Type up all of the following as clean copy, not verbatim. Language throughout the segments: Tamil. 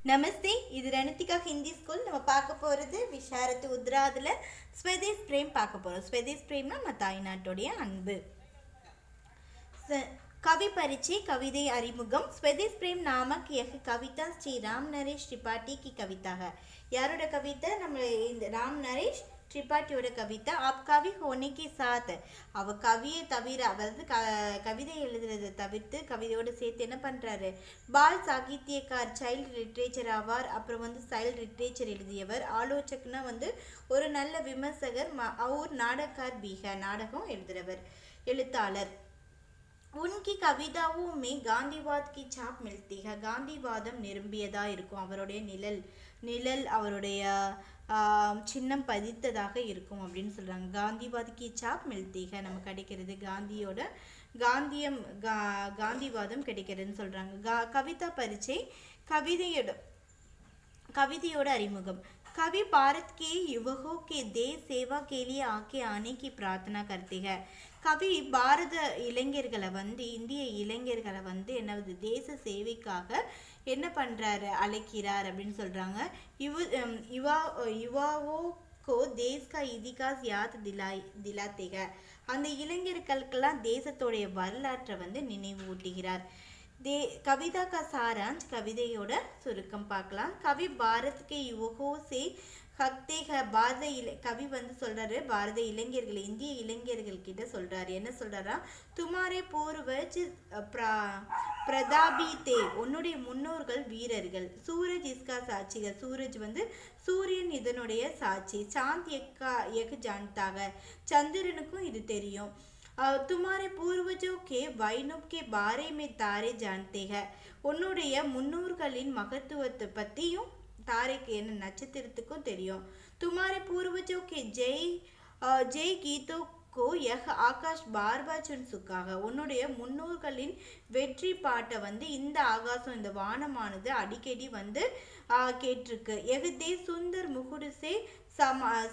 नमस्ते இது रणतिका हिंदी स्कूल நம்ம பார்க்க போகிறது விஷாரத்து உத்ராதுல ஸ்வதேஷ் பிரேம் பார்க்க போகிறோம். ஸ்வதேஷ் பிரேம்னா நம்ம தாய்நாட்டுடைய அன்பு. कवि परिचय कविதை அறிமுகம். स्वदेश प्रेम नामक यह कविता श्री राम नरेश त्रिपाठी की कविता है. यारोட कविता நம்ம இந்த ராம் நரேஷ் त्रिपाठियोட कविता. आप कवि होने के साथ அவ கவியை தவிர அதாவது கவிதை எழுதுறதை தவிர்த்து கவிதையோடு சேர்த்து என்ன பண்ணுறாரு, பால் சாகித்யக்கார், சைல்டு லிட்ரேச்சர் ஆவார். அப்புறம் சைல்டு லிட்ரேச்சர் எழுதியவர். ஆலோசகனா ஒரு நல்ல விமர்சகர். और नाटककार भी है, நாடகம் எழுதுறவர், எழுத்தாளர். उनकी कविताओं में गांधीवाद की छाप मिलती है. காந்திவாதம் நிரம்பியதாக இருக்கும். அவருடைய நிழல் அவருடைய சின்னம் பதித்ததாக இருக்கும் அப்படின்னு சொல்கிறாங்க. காந்திவாத் கி சாப் மில்திக நமக்கு கிடைக்கிறது. காந்திவாதம் கிடைக்கிறதுன்னு சொல்கிறாங்க. கவிதா பரிச்சை கவிதையோட அறிமுகம். कवि भारत के युवकों के देश सेवा के लिए आके आने की प्रार्थना करते हैं. கவி பாரத இளைஞர்களை இந்திய இளைஞர்களை என்னது தேச சேவைக்காக என்ன பண்ணுறாரு, அழைக்கிறார் அப்படின்னு சொல்கிறாங்க. யுவாவோ கோ தேஸ் கா இதிகாஸ் யாத் திலாத்தே ஹை. அந்த இளைஞர்களுக்கெல்லாம் தேசத்தோடைய வரலாற்றை நினைவூட்டுகிறார். कविता का सारांश, कविதையோட சுருக்கம் பார்க்கலாம். कवि भारत के युवकों से हकते है. கவி சொல்றாரு பாரத இளைஞர்கள், இந்திய இளைஞர்கள் கிட்ட சொல்றாரு. என்ன சொல்றாரா, துமாரே பூர்வஜ் பிரதாபி தே, உன்னுடைய முன்னோர்கள் வீரர்கள். சூரஜ் இஸ்கா சாட்சிகள், சூரஜ் சூரியன் இதனுடைய சாட்சி. சாந்த் எக் ஜான்தாக, சந்திரனுக்கும் இது தெரியும். तुम्हारे पूर्वजों के वैनव के बारे में तारे जानते हैं. உன்னுடைய முன்னோர்களின் மகத்துவத்தை பற்றியும் தாரைக்கு என்ன நட்சத்திரத்துக்கும் தெரியும். तुम्हारे पूर्वजों के जय गीतों को यह आकाश बार बार सुन चुका है. உன்னுடைய முன்னோர்களின் வெற்றி பாட்டை இந்த ஆகாசம், இந்த வானமானது அடிக்கடி கேட்டிருக்கு. यह देश सुंदर मुकुट से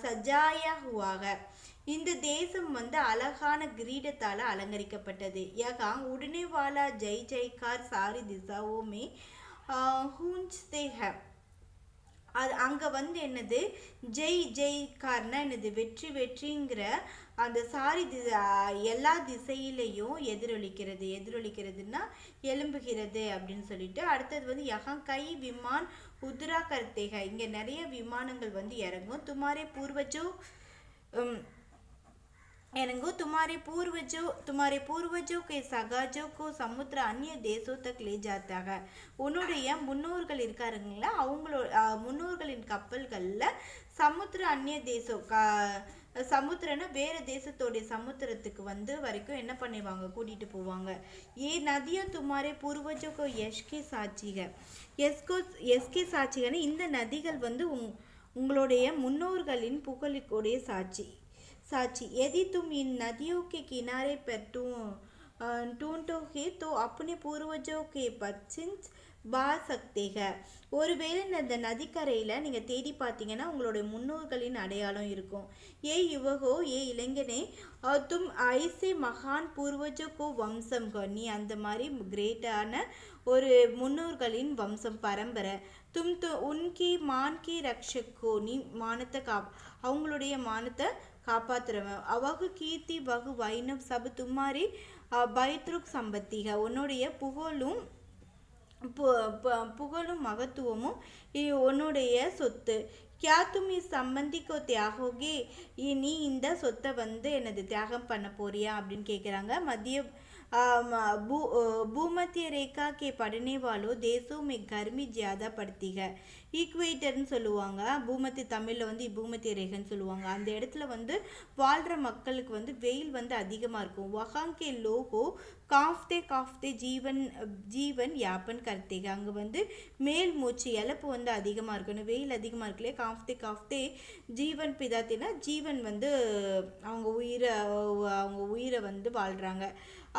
सजाया हुआ है. இந்த தேசம் அழகான கிரீடத்தால் அலங்கரிக்கப்பட்டது. யகா உடனே வாலா ஜெய் ஜெய்கார் சாரி திசாவோமே ஹூஞ்ச்தே ஹை. அது அங்கே என்னது, ஜெய் ஜெய்கார்னா என்னது, வெற்றி வெற்றிங்கிற அந்த சாரி எல்லா திசையிலையும் எதிரொலிக்கிறதுன்னா எழும்புகிறது அப்படின்னு சொல்லிட்டு. அடுத்தது யகா கை விமான் உத்ரா கர்த்தேக, இங்கே நிறைய விமானங்கள் இறங்கும். துமாரே பூர்வஜோ तुम्हारे पूर्वजों के सगाजों को समुद्र अन्य देशों तक ले जाता है. உன்னுடைய முன்னோர்கள் இருக்காருங்களா, முன்னோர்களின் கப்பல்களில் சமுத்திர அந்நிய தேசம், சமுத்திரன்னா வேறு தேசத்தோடைய சமுத்திரத்துக்கு வரைக்கும் என்ன பண்ணுவாங்க, கூட்டிகிட்டு போவாங்க. ஏ நதியா துமாரே பூர்வஜோக்கோ எஸ்கே சாட்சிக, எஸ்கே சாட்சிகன்னு இந்த நதிகள் உங்களுடைய முன்னோர்களின் புகழுக்குடைய சாட்சி. यदि तुम इन नदियों के किनारे पर ढूंढोगे तो अपने पूर्वजों के पश्चिम बा सकते हैं. ஒருவேளை இந்த நதிக்கரையில் நீங்கள் தேடி பார்த்தீங்கன்னா உங்களுடைய முன்னோர்களின் அடையாளம் இருக்கும். ஏ யுவகோ, ஏ இளைஞனே, தும் ஐசே மகான் பூர்வஜோக்கோ வம்சம், நீ அந்த மாதிரி கிரேட்டான ஒரு முன்னோர்களின் வம்சம் பரம்பரை. தும் உன்கி மான்கி ரக்ஷக்கோ, நீ மானத்தை அவங்களுடைய மானத்தை காப்பாற்றுறவன். அவங்க கீர்த்தி வகு வைணவ் சபு துமாரி பைத்ருக் சம்பத்திக, உன்னுடைய புகழும் மகத்துவமும் உன்னுடைய சொத்து. क्या तुम इस संबंधी को त्यागोगे, நீ இந்த சொத்தை என்னது தியாகம் பண்ண போறியா அப்படின்னு கேட்குறாங்க. भूमध्य रेखा के पढ़ने वालों देशों में गर्मी ज़्यादा पड़ती है. ஈக்குவேட்டர்னு சொல்லுவாங்க. பூமத்திய தமிழில் பூமத்திய ரேகைன்னு சொல்லுவாங்க. அந்த இடத்துல வாழ்கிற மக்களுக்கு வெயில் அதிகமாக இருக்கும். வகாங்கே லோகோ காஃப்தே காஃப்தே ஜீவன் யாப்பன் கர்த்தேக, அங்கே மேல் மூச்சு இழப்பு அதிகமாக இருக்கணும். வெயில் அதிகமாக இருக்குல்லையே, காஃப்தே காஃப்தே ஜீவன் பிதாத்தினா ஜீவன் அவங்க உயிரை வாழ்கிறாங்க.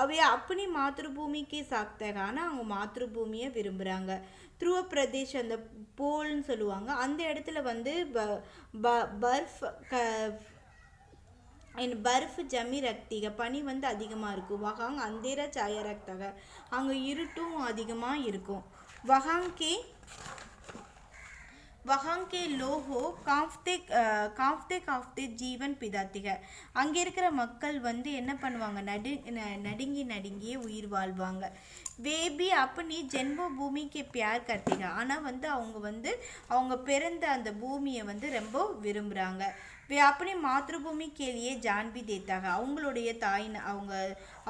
அவைய அப்படி மாத்ருபூமிக்கு சாக்தாக, ஆனால் அவங்க மாத்ருபூமியை விரும்புகிறாங்க. துருவ பிரதேஷ், அந்த போல்னு சொல்லுவாங்க, அந்த இடத்துல பர்ஃப் ஜமி ரக்திக, பனி அதிகமாக இருக்கும். வகாங் அந்தேரா சாயா ரக்தாக, அங்கே இருட்டும் அதிகமாக இருக்கும். வகாங்கே வஹாங் கே லோஹோ காஃப்தே காஃப்தே ஜீவன் பிதாத்திக. அங்கே இருக்கிற மக்கள் வந்து என்ன பண்ணுவாங்க, நடுங்கி நடுங்கியே உயிர் வாழ்வாங்க. வேபி அப்பனி ஜென்ம பூமிக்கு பியார் கர்த்திக. ஆனால் வந்து அவங்க பிறந்த அந்த பூமியை வந்து ரொம்ப விரும்புகிறாங்க. அப்படி மாத்ருபூமி கேலியே ஜான்பி தேத்தாக. அவங்களுடைய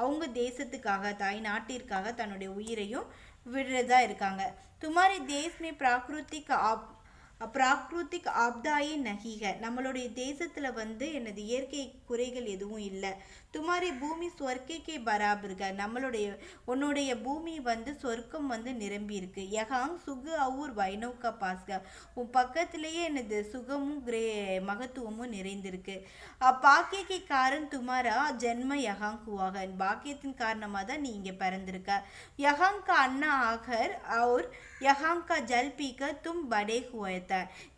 அவங்க தேசத்துக்காக, தாய் நாட்டிற்காக தன்னுடைய உயிரையும் விடுறதா இருக்காங்க. துமாரி தேஸ் மே பிராக்ருத்திக் ஆப்தாயே நகிக. நம்மளுடைய தேசத்துல வந்து எனது இயற்கை குறைகள் எதுவும் இல்லை. துமாரி பூமி சொர்க்கே பராபருக. உன்னுடைய பூமி வந்து சொர்க்கம் வந்து நிரம்பி இருக்கு. யகாங் சுகு அவுர் வைனோக்கா பாஸ்க. உன் பக்கத்திலேயே எனது சுகமும் மகத்துவமும் நிறைந்திருக்கு. பாக்கியக்கு காரன் துமாரா ஜென்ம யகாங் குவாக. பாக்கியத்தின் காரணமாக தான் நீ இங்கே பிறந்திருக்க. யகாங் கா அண்ணா ஆகர் அவர் யகாங் கா ஜல் பீக்க தும் படே ஹுவத்த.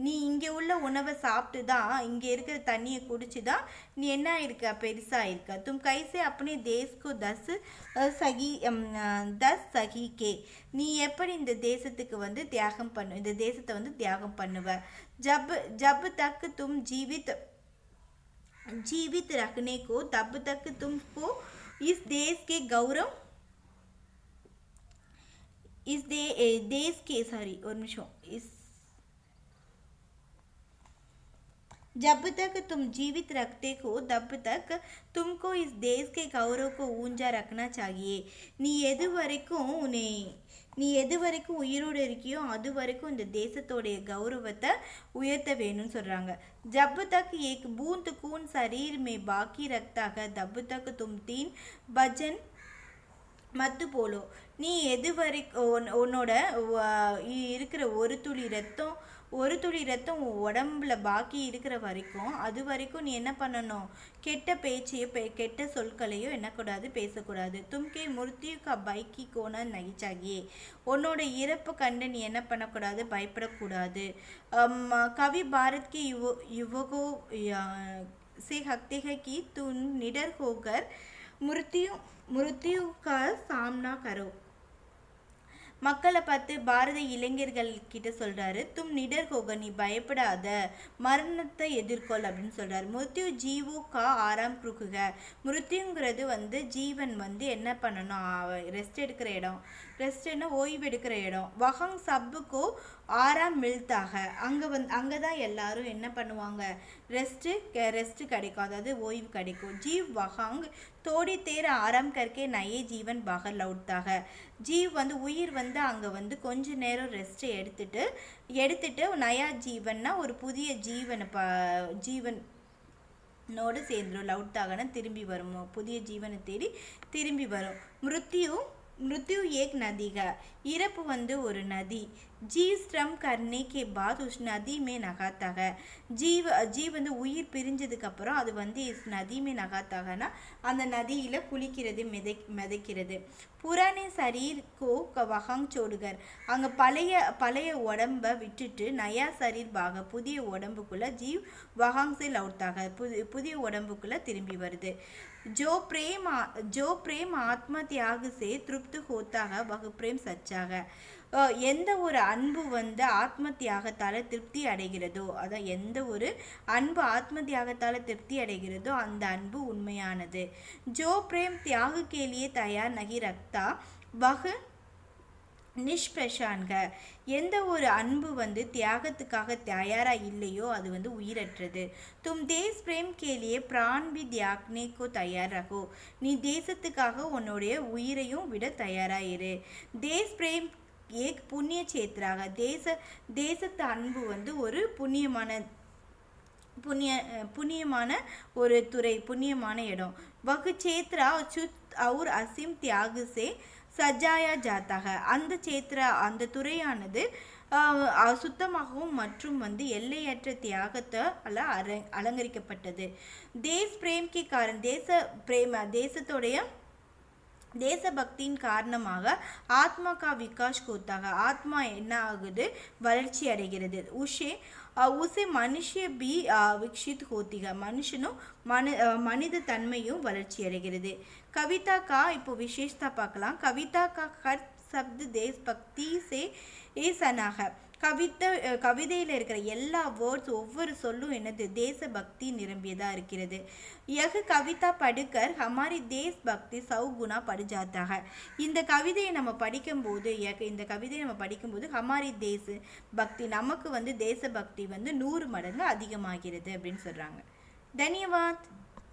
நீ இங்கே உள்ள உணவை சாப்பிட்டு தான், இங்கே இருக்கிற தண்ணியை குடிச்சு தான் நீ என்ன இருக்க, பெருசா இருக்க. तुम कैसे अपने देश को 10 सही के. நீ எப்படி இந்த தேசத்துக்கு வந்து இந்த தேசத்தை வந்து தியாகம் பண்ணுவ. जब तक तुम जीवित रखने को तब तक तुमको इस देश के गौरव जब तक तुम जीवित रखते हो तब तक तुमको इस देश के गौरव को ऊंचा रखना चाहिए. நீ எது வரைக்கும் உயிரோடு இருக்கியோ அது வரைக்கும் இந்த தேசத்தோடைய கௌரவத்தை உயர்த்த வேணும்னு சொல்றாங்க. जब तक एक बूंद खून शरीर में बाकी रखता है तब तक तुम 3 भजन மத்து போலோ. நீ எது வரைக்கும் உன்னோட இருக்கிற ஒரு துளி ரத்தம் உடம்புல பாக்கி இருக்கிற வரைக்கும், அது வரைக்கும் நீ என்ன பண்ணணும், கெட்ட பேச்சையோ கெட்ட சொற்களையோ என்னக்கூடாது, பேசக்கூடாது. தும்கே முர்த்தியுக்கா பைக்கி கோனா நகிச்சாகியே. உன்னோட இறப்பு கண்டு நீ என்ன பண்ணக்கூடாது, பயப்படக்கூடாது. கவி பாரத் கி யுவகோ से हकते हैं कि तुम निडर होकर मृत्यु का सामना करो. மக்களை பார்த்து பாரத இளைஞர்கள் கிட்ட சொல்றாரு, தும் நிடர் ஹோக, நீ பயப்படாத, மரணத்தை எதிர்கொள் அப்படின்னு சொல்றாரு. மிருத்யு ஜீவோ கா ஆராம் குருகுக. மிருத்யுங்கிறது வந்து ஜீவன் வந்து என்ன பண்ணணும், ரெஸ்ட் எடுக்கிற இடம். ரெஸ்ட்னா ஓய்வு எடுக்கிற இடம். வஹங் சப்புக்கோ ஆராம் மில்தாக. அங்கதான் எல்லாரும் என்ன பண்ணுவாங்க, ரெஸ்ட் கிடைக்கும், அதாவது ஓய்வு கிடைக்கும். ஜீவ் வஹாங் தோடி தேர ஆராம் கற்கே நயே ஜீவன் பகர் லவுட்டாக. ஜீவ் வந்து உயிர் வந்து அங்கே வந்து கொஞ்ச நேரம் ரெஸ்ட் எடுத்துட்டு நயா ஜீவன்னா ஒரு புதிய ஜீவனோடு சேர்ந்துடும். லவுட்டாகனா திரும்பி வரும், புதிய ஜீவனை தேடி திரும்பி வரும். மிருத்யு ஏக் நதிக. இறப்பு வந்து ஒரு நதி. जीव श्रम करने के बाद उस नदी में नहाता है. जीव வந்து உயிர் பிரிஞ்சதுக்கு அப்புறம் அது வந்து இஸ் நதி மே நகாத்தாகனா அந்த நதியில குளிக்கிறது, மிதக்கிறது. புராணே சரீர் கோ வஹாங் சோடுகர். அங்க பழைய உடம்ப விட்டுட்டு நயா சரீர் பாக, புதிய உடம்புக்குள்ள ஜீவ் வஹாங் சே லவுட்டாக, புதிய உடம்புக்குள்ள திரும்பி வருது. जो प्रेम आत्मा त्याग से तृप्त होता है वह प्रेम सच्चा है. எந்த ஒரு அன்பு வந்து ஆத்ம தியாகத்தால் திருப்தி அடைகிறதோ, அதான் எந்த ஒரு அன்பு ஆத்ம தியாகத்தால் திருப்தி அடைகிறதோ அந்த அன்பு உண்மையானது. ஜோ பிரேம் தியாக கேலியே தயார் நகி ரக்தா வஹ் நிஷ்பிரஷான்க. எந்த ஒரு அன்பு வந்து தியாகத்துக்காக தயாரா இல்லையோ அது வந்து உயிரற்றது. தும் தேஸ் பிரேம் கேலியே பிரான் பி தியாக்னே கோ தயார் ரகோ. நீ தேசத்துக்காக உன்னுடைய உயிரையும் விட தயாராயிரு. தேஸ் பிரேம் ஏக் புண்ணிய சேத்ராக. தேசத்து அன்பு வந்து ஒரு புண்ணியமான ஒரு துறை, புண்ணியமான இடம். வகு சேத்ரா சுத் அவுர் அசிம் தியாகு சே சஜாயா ஜாத்தாக. அந்த துறையானது சுத்தமாகவும் மற்றும் வந்து எல்லையற்ற தியாகத்தால் அலங்கரிக்கப்பட்டது. தேஸ் பிரேம் கி காரன், தேசத்துடைய தேசபக்தியின் காரணமாக ஆத்மா கா விகாஷ் கோத்தாக. ஆத்மா என்ன ஆகுது, வளர்ச்சி அடைகிறது. உசே மனுஷிய பி விக்ஷித் ஹோத்திக. மனுஷனும் மனித தன்மையும் வளர்ச்சி அடைகிறது. கவிதா கா இப்போ விசேஷத்தா பார்க்கலாம். கவிதா கா ஹர் சப்த தேசபக்தி சே ஏ சனாக. கவிதையில் இருக்கிற எல்லா வேர்ட்ஸ் ஒவ்வொரு சொல்லும் என்னது தேசபக்தி நிரம்பியதாக இருக்கிறது. யஹ் கவிதா படுக்கர் ஹமாரி தேஸ் பக்தி சௌகுணா படுஜாத்தாக. இந்த கவிதையை நம்ம படிக்கும்போது ஹமாரி தேஸ் பக்தி நமக்கு தேசபக்தி 100 மடங்கு அதிகமாகிறது அப்படின்னு சொல்கிறாங்க. தன்யவாத்.